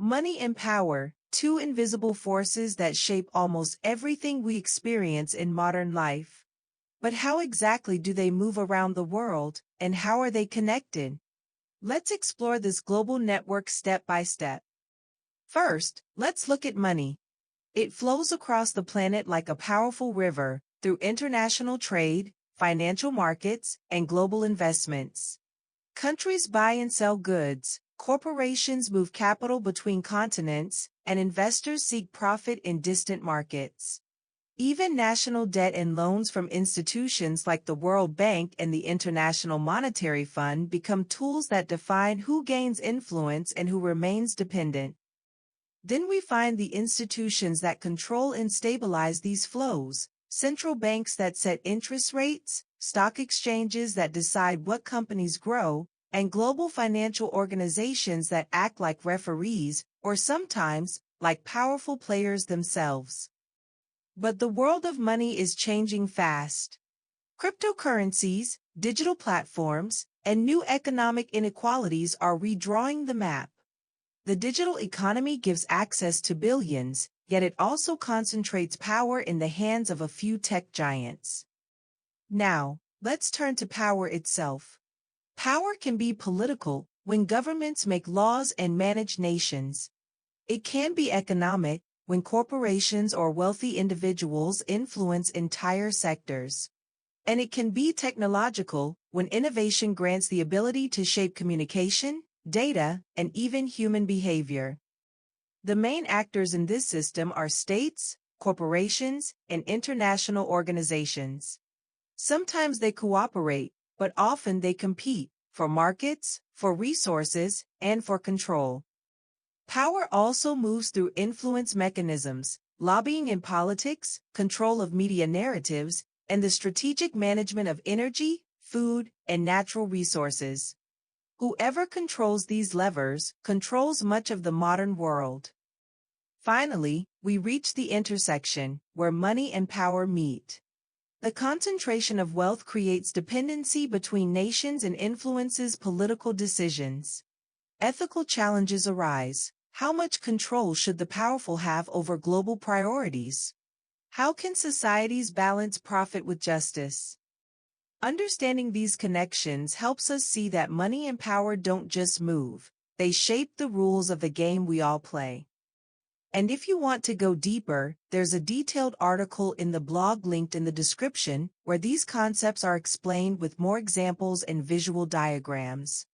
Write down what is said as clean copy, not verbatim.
Money and power, two invisible forces that shape almost everything we experience in modern life. But how exactly do they move around the world, and how are they connected? Let's explore this global network step by step. First, let's look at money. It flows across the planet like a powerful river, through international trade, financial markets, and global investments. Countries buy and sell goods, corporations move capital between continents, and investors seek profit in distant markets. Even national debt and loans from institutions like the World Bank and the International Monetary Fund become tools that define who gains influence and who remains dependent. Then we find the institutions that control and stabilize these flows, central banks that set interest rates, stock exchanges that decide what companies grow, and global financial organizations that act like referees, or sometimes, like powerful players themselves. But the world of money is changing fast. Cryptocurrencies, digital platforms, and new economic inequalities are redrawing the map. The digital economy gives access to billions, yet it also concentrates power in the hands of a few tech giants. Now, let's turn to power itself. Power can be political, when governments make laws and manage nations. It can be economic, when corporations or wealthy individuals influence entire sectors. And it can be technological, when innovation grants the ability to shape communication, data, and even human behavior. The main actors in this system are states, corporations, and international organizations. Sometimes they cooperate, but often they compete, for markets, for resources, and for control. Power also moves through influence mechanisms, lobbying in politics, control of media narratives, and the strategic management of energy, food, and natural resources. Whoever controls these levers controls much of the modern world. Finally, we reach the intersection, where money and power meet. The concentration of wealth creates dependency between nations and influences political decisions. Ethical challenges arise. How much control should the powerful have over global priorities? How can societies balance profit with justice? Understanding these connections helps us see that money and power don't just move, they shape the rules of the game we all play. And if you want to go deeper, there's a detailed article in the blog linked in the description where these concepts are explained with more examples and visual diagrams.